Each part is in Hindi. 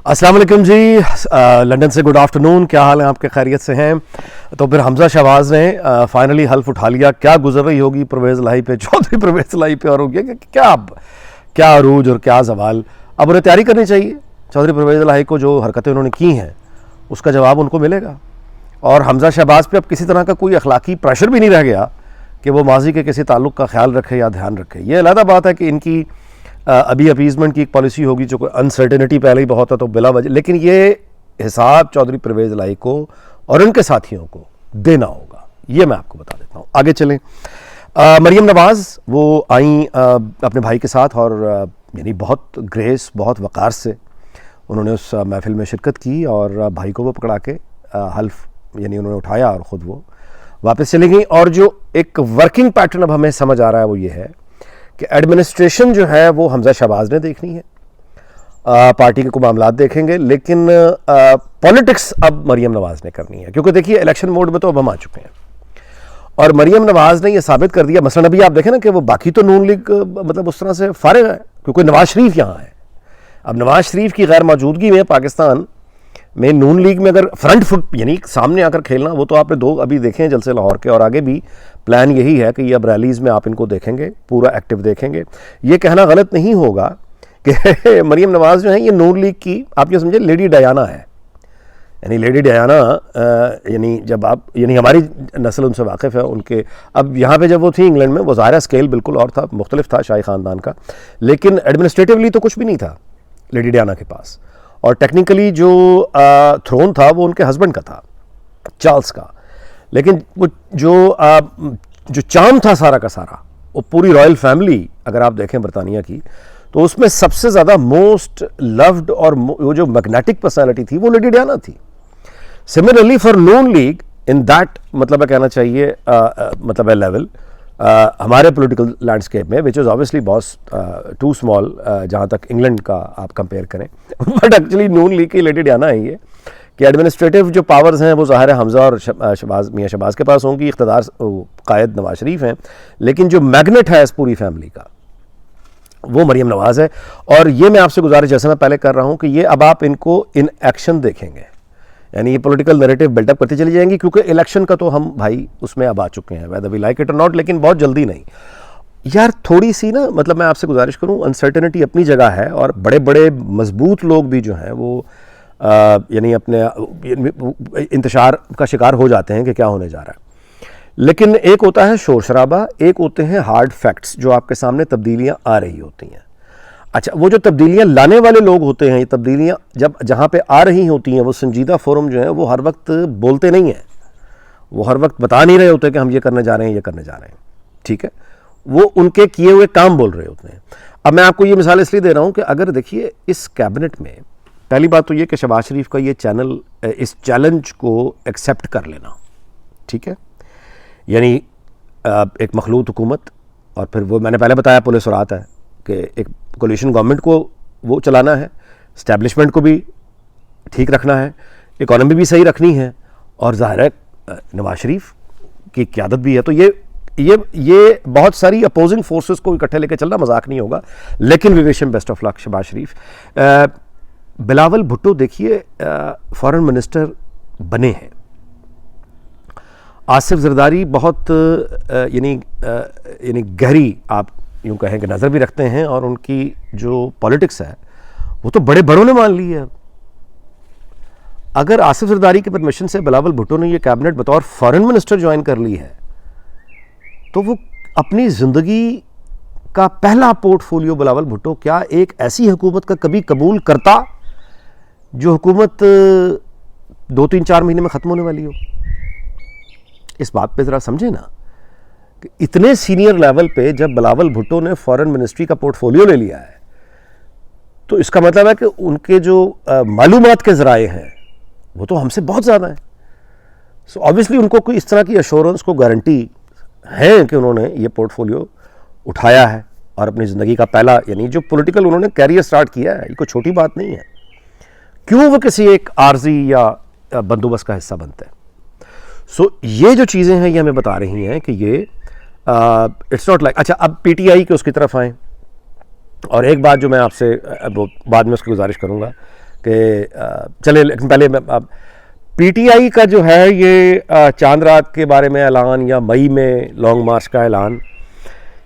अस्सलाम वालेकुम जी। लंदन से गुड आफ्टरनून। क्या हाल है आपके? खैरियत से हैं? तो फिर हमजा शहबाज ने फाइनली हल्फ उठा लिया। क्या गुजर रही होगी परवेज़ इलाही पे, चौधरी परवेज़ इलाही पे, और हो गया कि क्या अरूज और क्या जवाल। अब उन्हें तैयारी करनी चाहिए। चौधरी परवेज़ इलाही को जो हरकतें उन्होंने की हैं उसका जवाब उनको मिलेगा। और हमजा शहबाज पे अब किसी तरह का कोई अखलाकी प्रेशर भी नहीं रह गया कि वो माजी के किसी ताल्लुक़ का ख्याल रखे या ध्यान रखे। ये अलग बात है कि इनकी अभी अपीज़मेंट की एक पॉलिसी होगी, जो कोई अनसर्टेनिटी पहले ही बहुत है तो बिला वजह, लेकिन ये हिसाब चौधरी परवेज़ इलाही को और उनके साथियों को देना होगा। ये मैं आपको बता देता हूँ। आगे चलें। मरियम नवाज़ वो आई अपने भाई के साथ, और यानी बहुत ग्रेस, बहुत वक़ार से उन्होंने उस महफिल में शिरकत की, और भाई को वो पकड़ा के हल्फ यानी उन्होंने उठाया और ख़ुद वो वापस चली गई। और जो एक वर्किंग पैटर्न अब हमें समझ आ रहा है वो ये है कि एडमिनिस्ट्रेशन जो है वो हमजा शहबाज ने देखनी है, पार्टी के को मामलात देखेंगे, लेकिन पॉलिटिक्स अब मरियम नवाज़ ने करनी है। क्योंकि देखिए इलेक्शन मोड में तो अब हम आ चुके हैं, और मरियम नवाज़ ने ये साबित कर दिया। मसलन अभी आप देखें ना कि वो बाकी तो नून लीग मतलब उस तरह से फारिग है, क्योंकि नवाज शरीफ यहाँ है। अब नवाज शरीफ की गैर मौजूदगी में पाकिस्तान में नून लीग में अगर फ्रंट फुट यानी सामने आकर खेलना, वो तो आपने दो अभी देखे हैं जलसे लाहौर के, और आगे भी प्लान यही है कि ये अब रैलीज़ में आप इनको देखेंगे, पूरा एक्टिव देखेंगे। ये कहना गलत नहीं होगा कि मरियम नवाज़ जो है ये नून लीग की, आप ये समझे, लेडी डायना है। यानी लेडी डायना यानी जब आप यानी हमारी नस्ल उनसे वाकिफ़ है उनके। अब यहाँ पे जब वो थी इंग्लैंड में, वो ज़ाहिर स्केल बिल्कुल और था, मुख्तलिफ था शाही ख़ानदान का, लेकिन एडमिनिस्ट्रेटिवली तो कुछ भी नहीं था लेडी डायना के पास। और टेक्निकली जो थ्रोन था वो उनके हस्बैंड का था, चार्ल्स का। लेकिन वो जो चार्म था सारा का सारा, वो पूरी रॉयल फैमिली अगर आप देखें बरतानिया की, तो उसमें सबसे ज़्यादा मोस्ट लव्ड और वो जो मैग्नेटिक पर्सनैलिटी थी वो लेडी डायना थी। Similarly for Noon league in that, मतलब है कहना चाहिए मतलब है लेवल हमारे पॉलिटिकल लैंडस्केप में, विच इज़ ऑब्वियसली बहुत टू स्मॉल जहाँ तक इंग्लैंड का आप कंपेयर करें, बट एक्चुअली नून लीग की लेडी डायना है ये कि एडमिनिस्ट्रेटिव जो पावर्स हैं वो ज़ाहिर है हमजा और शहबाज, मियाँ शहबाज के पास होंगी। इक़्तिदार कायद नवाज शरीफ हैं, लेकिन जो मैग्नेट है इस पूरी फैमिली का वो मरियम नवाज़ है। और ये मैं आपसे गुजारिश जैसे मैं पहले कर रहा हूँ कि ये अब आप इनको इन एक्शन देखेंगे, यानी ये पॉलिटिकल नैरेटिव बिल्डअप करती चली जाएंगी, क्योंकि इलेक्शन का तो हम भाई उसमें अब आ चुके हैं, वेदर वी लाइक इट और नॉट, लेकिन बहुत जल्दी नहीं यार। थोड़ी सी ना, मतलब मैं आपसे गुजारिश करूँ, अनसर्टेनिटी अपनी जगह है, और बड़े बड़े मजबूत लोग भी जो हैं वो यानी अपने इंतशार का शिकार हो जाते हैं कि क्या होने जा रहा है। लेकिन एक होता है शोर शराबा, एक होते हैं हार्ड फैक्ट्स जो आपके सामने तब्दीलियाँ आ रही होती हैं। अच्छा, वो जो तब्दीलियाँ लाने वाले लोग होते हैं, ये तब्दीलियाँ जब जहाँ पे आ रही होती हैं, वो संजीदा फोरम जो है वो हर वक्त बोलते नहीं हैं, वो हर वक्त बता नहीं रहे होते कि हम ये करने जा रहे हैं, ये करने जा रहे हैं, ठीक है। वो उनके किए हुए काम बोल रहे होते हैं। अब मैं आपको ये मिसाल इसलिए दे रहा हूँ कि अगर देखिए इस कैबिनेट में पहली बात तो ये कि शहबाज शरीफ का ये चैनल, इस चैलेंज को एक्सेप्ट कर लेना, ठीक है। यानी एक मखलूत हुकूमत, और फिर वो मैंने पहले बताया पुलिस और आता है कि एक कोलिशन गवर्नमेंट को वो चलाना है, स्टैब्लिशमेंट को भी ठीक रखना है, इकॉनमी भी सही रखनी है, और ज़ाहिर है नवाज शरीफ की क़यादत भी है। तो ये बहुत सारी अपोजिंग फोर्सेस को इकट्ठे लेकर चलना मजाक नहीं होगा। लेकिन we wish him best of luck Shehbaz Sharif. Bilawal Bhutto देखिए फॉरेन मिनिस्टर बने हैं। आसिफ जरदारी बहुत यानी गहरी आप यूँ कहें कि नज़र भी रखते हैं, और उनकी जो पॉलिटिक्स है वो तो बड़े बड़ों ने मान ली है। अगर आसिफ जरदारी के परमिशन से बिलावल भुट्टो ने ये कैबिनेट बतौर फॉरेन मिनिस्टर ज्वाइन कर ली है, तो वो अपनी ज़िंदगी का पहला पोर्टफोलियो बिलावल भुट्टो क्या एक ऐसी हुकूमत का कभी कबूल करता जो हुकूमत 2-3-4 महीने में ख़त्म होने वाली हो। इस बात पे ज़रा समझे ना कि इतने सीनियर लेवल पे जब बिलावल भुट्टो ने फॉरेन मिनिस्ट्री का पोर्टफोलियो ले लिया है, तो इसका मतलब है कि उनके जो मालूमात के ज़राए हैं वो तो हमसे बहुत ज़्यादा है। सो ऑब्वियसली उनको कोई इस तरह की एश्योरेंस को गारंटी है कि उन्होंने ये पोर्टफोलियो उठाया है, और अपनी ज़िंदगी का पहला यानी जो पॉलिटिकल उन्होंने कैरियर स्टार्ट किया है, ये कोई छोटी बात नहीं है। क्यों वो किसी एक आर्जी या बंदोबस्त का हिस्सा बनते हैं। सो ये जो चीज़ें हैं ये हमें बता रही हैं कि ये इट्स नॉट लाइक। अच्छा, अब पीटीआई के उसकी तरफ आएँ, और एक बात जो मैं आपसे बाद में उसकी गुजारिश करूँगा चले, लेकिन पहले पीटीआई का जो है ये चांद रात के बारे में ऐलान या मई में लॉन्ग मार्च का ऐलान,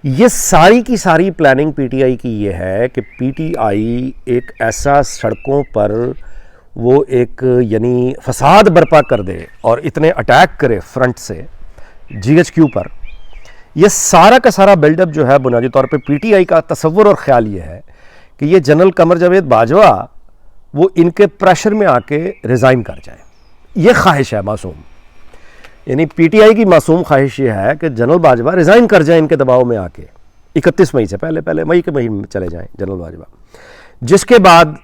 ये सारी की सारी प्लानिंग पीटीआई की ये है कि पीटीआई एक ऐसा सड़कों पर वो एक यानी फसाद बर्पा कर दे और इतने अटैक करे फ्रंट से जीएचक्यू पर। ये सारा का सारा बिल्डअप जो है बुनियादी तौर पे पीटीआई का तसव्वुर और ख्याल ये है कि ये जनरल कमर जावेद बाजवा वो इनके प्रेशर में आके रिज़ाइन कर जाए। ये ख्वाहिश है मासूम, यानी पीटीआई की मासूम ख्वाहिश ये है कि जनरल बाजवा रिज़ाइन कर जाए इनके दबाव में आके 31 मई से पहले मई के महीने में चले जाएं जनरल बाजवा, जिसके बाद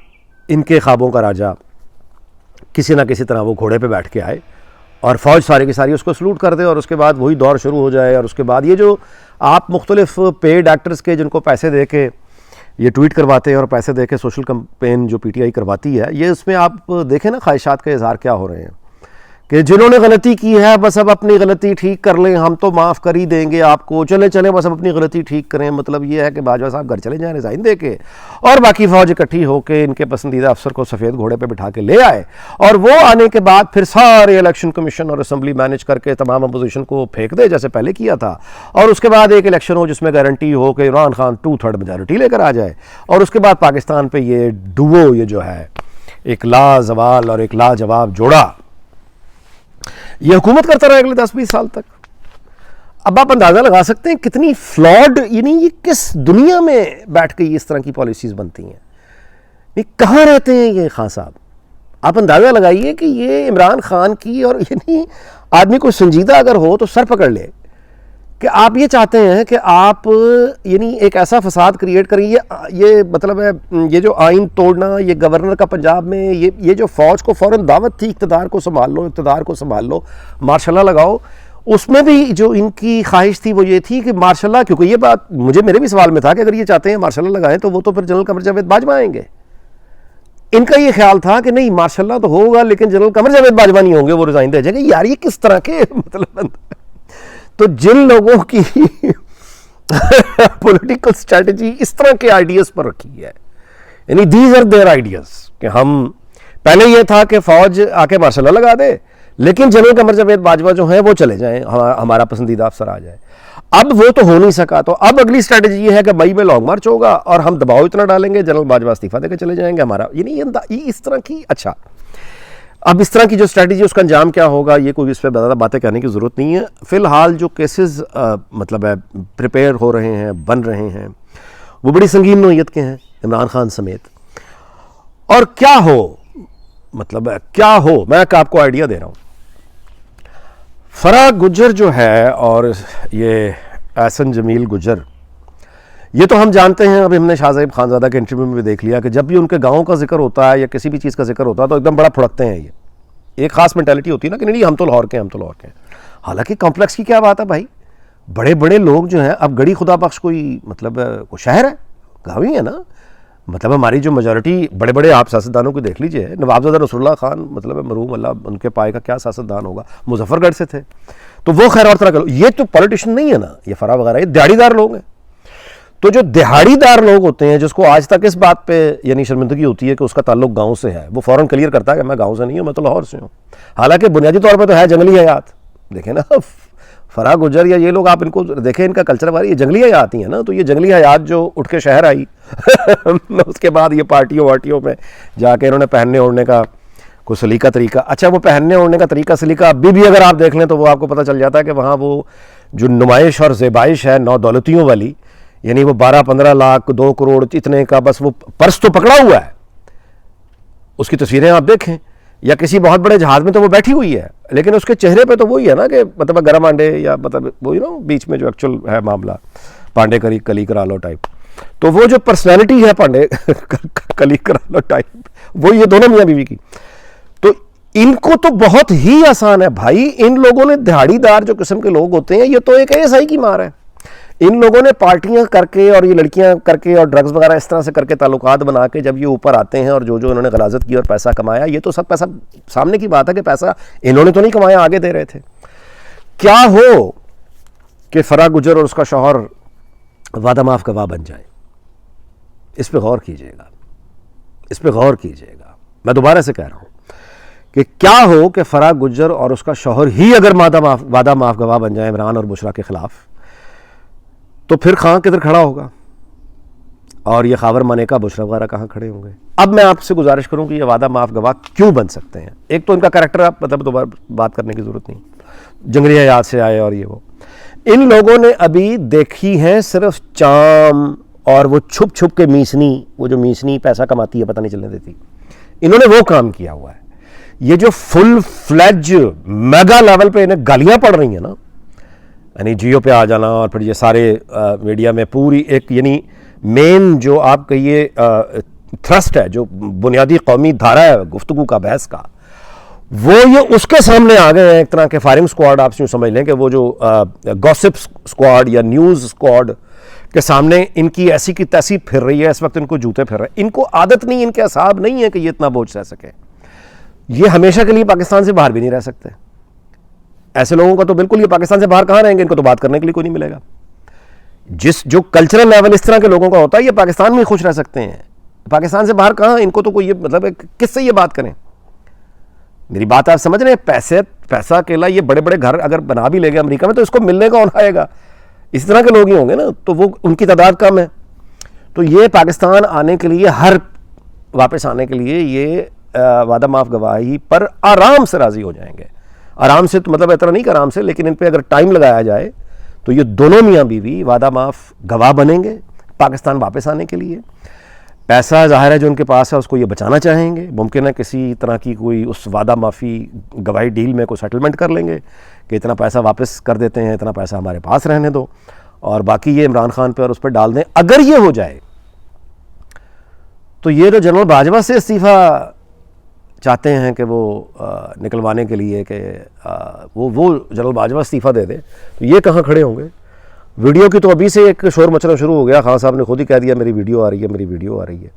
इनके ख्वाबों का राजा किसी ना किसी तरह वो घोड़े पे बैठ के आए और फ़ौज सारी की सारी उसको सलूट कर दे और उसके बाद वही दौर शुरू हो जाए। और उसके बाद ये जो आप मुख्तलिफ पेड एक्टर्स के जिनको पैसे दे के ये ट्वीट करवाते हैं और पैसे दे के सोशल कैंपेन जो पीटीआई करवाती है, ये उसमें आप देखें ना ख्वाहिशात के इजहार क्या हो रहे हैं कि जिन्होंने गलती की है बस अब अपनी गलती ठीक कर लें, हम तो माफ़ कर ही देंगे आपको, चले चले बस अब अपनी गलती ठीक करें। मतलब ये है कि बाजवा साहब घर चले जाएं रिज़ाइन दे के और बाकी फ़ौज इकट्ठी होकर इनके पसंदीदा अफसर को सफ़ेद घोड़े पे बिठा के ले आए और वो आने के बाद फिर सारे इलेक्शन कमीशन और असम्बली मैनेज करके तमाम अपोजिशन को फेंक दे जैसे पहले किया था, और उसके बाद एक इलेक्शन हो जिसमें गारंटी हो कि इमरान खान 2/3 मेजॉरिटी लेकर आ जाए और उसके बाद पाकिस्तान पर ये डुओ ये जो है एक लाजवाल और एक लाजवाब जोड़ा ये हुकूमत करता रहा अगले 10-20 साल तक। अब आप अंदाज़ा लगा सकते हैं कितनी फ्लॉड, यानी ये किस दुनिया में बैठ के इस तरह की पॉलिसीज़ बनती हैं, ये कहाँ रहते हैं ये खान साहब। आप अंदाज़ा लगाइए कि ये इमरान खान की, और यानी आदमी को संजीदा अगर हो तो सर पकड़ ले कि आप ये चाहते हैं कि आप यानी एक ऐसा फसाद क्रिएट करिए। ये मतलब है ये जो आइन तोड़ना, ये गवर्नर का पंजाब में ये जो फ़ौज को फ़ौरन दावत थी इक़्तिदार को संभाल लो, मार्शल लॉ लगाओ, उसमें भी जो इनकी ख्वाहिश थी वो ये थी कि मार्शल लॉ, क्योंकि ये बात मेरे भी सवाल में था कि अगर ये चाहते हैं मार्शल लॉ लगाएं तो वो तो फिर जनरल कमर जावेद बाजवा आएंगे। इनका ये ख्याल था कि नहीं मार्शल लॉ तो होगा लेकिन जनरल कमर जावेद बाजवा नहीं होंगे, वो रिज़ाइन दे जाएंगे। यार ये किस तरह के मतलब तो जिन लोगों की पॉलिटिकल स्ट्रेटजी इस तरह के आइडियाज पर रखी है, यानी दीज आर देयर आइडियाज कि हम पहले ये था कि फौज आके मार्शल लॉ लगा दे लेकिन जनरल कमर जावेद बाजवा जो है वो चले जाएं, हमारा पसंदीदा अफसर आ जाए। अब वो तो हो नहीं सका, तो अब अगली स्ट्रेटजी ये है कि मई में लॉन्ग मार्च होगा और हम दबाव इतना डालेंगे जनरल बाजवा इस्तीफा देकर चले जाएंगे हमारा, यानी इस तरह की। अच्छा, अब इस तरह की जो स्ट्रैटेजी उसका अंजाम क्या होगा ये कोई इस पर ज़्यादा बातें कहने की ज़रूरत नहीं है। फ़िलहाल जो केसेस मतलब है प्रिपेयर हो रहे हैं, बन रहे हैं, वो बड़ी संगीन नौइयत के हैं इमरान खान समेत। और क्या हो मतलब क्या हो, मैं आपको आइडिया दे रहा हूँ। फराह गुज्जर जो है और ये एहसन जमील गुज्जर, ये तो हम जानते हैं, अभी हमने शाहज़ेब खानज़ादा के इंटरव्यू में भी देख लिया कि जब भी उनके गाँव का जिक्र होता है या किसी भी चीज़ का जिक्र होता है तो एकदम बड़ा फुड़कते हैं। ये एक ख़ास मेंटालिटी होती है ना कि नहीं हम तो लाहौर के हैं। हालांकि कॉम्प्लेक्स की क्या बात है भाई, बड़े बड़े लोग जो हैं, अब गढ़ी खुदा बख्श कोई मतलब कोई शहर है, गाँव ही है ना। मतलब हमारी जो मेजॉरिटी बड़े बड़े आप सियासतदानों को देख लीजिए, नवाबजादा रसूलुल्लाह खान मतलब मरहूम अल्लाह उनके पाए का क्या सियासतदान होगा, मुजफ्फरगढ़ से थे, तो वो खैर और तरह का। ये तो पॉलिटिशियन नहीं है ना, ये फराह वगैरह, ये दिहाड़ीदार लोग हैं। तो जो दिहाड़ीदार लोग होते हैं जिसको आज तक इस बात पे यानी शर्मिंदगी होती है कि उसका ताल्लुक गांव से है, वो फौरन क्लियर करता है कि मैं गांव से नहीं हूं, मैं तो लाहौर से हूं। हालांकि बुनियादी तौर पे तो है जंगली हयात। देखें ना फराह गुज्जर या ये लोग, आप इनको देखें, इनका कल्चर हमारी ये जंगली हयात ही है ना। तो ये जंगली हयात जो उठ के शहर आई उसके बाद ये पार्टियों वार्टियों में जाके इन्होंने पहनने ओढ़ने का कोई सलीका तरीका, अच्छा वो पहनने ओढ़ने का तरीका सलीका अभी भी अगर आप देख लें तो वो आपको पता चल जाता है कि वहाँ वो जो नुमाइश और ज़ेबाइश है नौ दौलतियों वाली, यानी वो 12-15 लाख 2 करोड़ इतने का बस वो पर्स तो पकड़ा हुआ है, उसकी तस्वीरें आप देखें, या किसी बहुत बड़े जहाज में तो वो बैठी हुई है लेकिन उसके चेहरे पे तो वही है ना कि मतलब गरम आंडे या मतलब वही ना बीच में जो एक्चुअल है मामला पांडे कली करा लो टाइप, तो वो जो पर्सनैलिटी है पांडे कली करा लो टाइप, वो ये दोनों मियाँ बीवी की। तो इनको तो बहुत ही आसान है भाई, इन लोगों ने दिहाड़ीदार जो किस्म के लोग होते हैं, ये तो एक एएसआई की मार है। इन लोगों ने पार्टियां करके और ये लड़कियां करके और ड्रग्स वगैरह इस तरह से करके ताल्लुकात बना के जब ये ऊपर आते हैं और जो इन्होंने गलाजत की और पैसा कमाया, ये तो सब पैसा सामने की बात है कि पैसा इन्होंने तो नहीं कमाया, आगे दे रहे थे। क्या हो कि फराह गुज्जर और उसका शौहर वादा माफ गवाह बन जाए, इस पर गौर कीजिएगा, इस पर गौर कीजिएगा। मैं दोबारा से कह रहा हूँ कि क्या हो कि फराह गुज्जर और उसका शौहर ही अगर वादा माफ गवाह बन जाए इमरान और बुशरा के खिलाफ, तो फिर खां किधर खड़ा होगा और ये खावर मनेका बुशरा वगैरह कहाँ खड़े होंगे। अब मैं आपसे गुजारिश करूं कि ये वादा माफ गवाह क्यों बन सकते हैं। एक तो इनका कैरेक्टर, आप मतलब दोबारा बात करने की जरूरत नहीं, जंगली हयात से आए और ये वो, इन लोगों ने अभी देखी है सिर्फ चाम और वो छुप छुप के मीसनी, वो जो मीसनी पैसा कमाती है पता नहीं चलने देती, इन्होंने वो काम किया हुआ है। ये जो फुल फ्लैज मेगा लेवल पे इन्हें गालियां पड़ रही हैं ना, यानी जियो पे आ जाना और फिर ये सारे मीडिया में पूरी एक यानी मेन जो आप कहिए थ्रस्ट है, जो बुनियादी कौमी धारा है गुफ्तगू का, बहस का, वो ये उसके सामने आ गए हैं। एक तरह के फायरिंग स्क्वाड आप यूँ समझ लें कि वो जो गॉसिप स्क्वाड या न्यूज़ स्क्वाड के सामने इनकी ऐसी की तैसी फिर रही है इस वक्त, इनको जूते फिर रहे हैं। इनको आदत नहीं, इनके असाब नहीं है कि ये इतना बोझ सह सके। ये हमेशा के लिए पाकिस्तान से बाहर भी नहीं रह सकते। ऐसे लोगों का तो बिल्कुल, ये पाकिस्तान से बाहर कहाँ रहेंगे, इनको तो बात करने के लिए कोई नहीं मिलेगा। जो कल्चरल लेवल इस तरह के लोगों का होता है, ये पाकिस्तान में खुश रह सकते हैं, पाकिस्तान से बाहर कहाँ, इनको तो कोई ये मतलब किससे ये बात करें। मेरी बात आप समझ रहे हैं। पैसा अकेला ये बड़े बड़े घर अगर बना भी लेगा अमेरिका में, तो इसको मिलने कौन आएगा, इस तरह के लोग ही होंगे ना, तो वो उनकी तादाद कम है। तो ये पाकिस्तान आने के लिए, हर वापस आने के लिए ये वादा माफ गवाही पर आराम से राजी हो जाएंगे। आराम से तो मतलब इतना नहीं कि आराम से, लेकिन इन पे अगर टाइम लगाया जाए तो ये दोनों मियाँ बीवी वादा माफ गवाह बनेंगे पाकिस्तान वापस आने के लिए। पैसा जाहिर है जो उनके पास है उसको ये बचाना चाहेंगे। मुमकिन है किसी तरह की कोई उस वादा माफ़ी गवाही डील में कोई सेटलमेंट कर लेंगे कि इतना पैसा वापस कर देते हैं, इतना पैसा हमारे पास रहने दो, और बाकी ये इमरान खान पे और उस पर डाल दें। अगर ये हो जाए तो ये जो जनरल बाजवा से इस्तीफ़ा चाहते हैं कि वो निकलवाने के लिए कि वो जनरल बाजवा इस्तीफ़ा दे दे, तो ये कहाँ खड़े होंगे। वीडियो की तो अभी से एक शोर मचना शुरू हो गया, खान साहब ने खुद ही कह दिया मेरी वीडियो आ रही है, मेरी वीडियो आ रही है।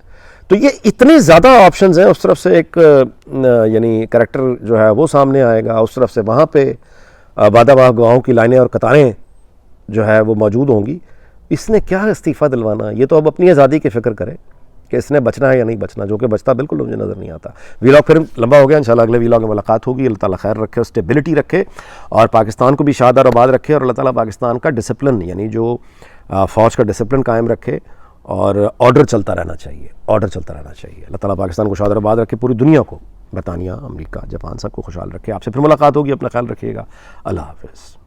तो ये इतने ज़्यादा ऑप्शंस हैं। उस तरफ से एक यानी करैक्टर जो है वो सामने आएगा, उस तरफ से वहाँ पे वादा माफ गवाहों की लाइनें और कतारें जो है वो मौजूद होंगी। इसने क्या इस्तीफ़ा दिलवाना, ये तो अब अपनी आज़ादी की फ़िक्र करे कि इसने बचना है या नहीं बचना, जो कि बचता बिल्कुल मुझे नज़र नहीं आता। वीलॉग फिर लंबा हो गया, इंशाल्लाह अगले वीलॉग में मुलाकात होगी। अल्लाह ताला खैर रखे, स्टेबिलिटी रखे और पाकिस्तान को भी शाद और आबाद रखे, और अल्लाह ताला पाकिस्तान का डिसिप्लिन यानी जो फ़ौज का डिसिप्लिन कायम रखे, और ऑर्डर चलता रहना चाहिए, ऑर्डर चलता रहना चाहिए। अल्लाह ताला पाकिस्तान को शाद और आबाद रखे, पूरी दुनिया को, बरतानिया, अमेरिका, जापान सबको खुशहाल रखे। आपसे फिर मुलाकात होगी, अपना ख्याल रखिएगा। अल्लाह हाफ़िज़।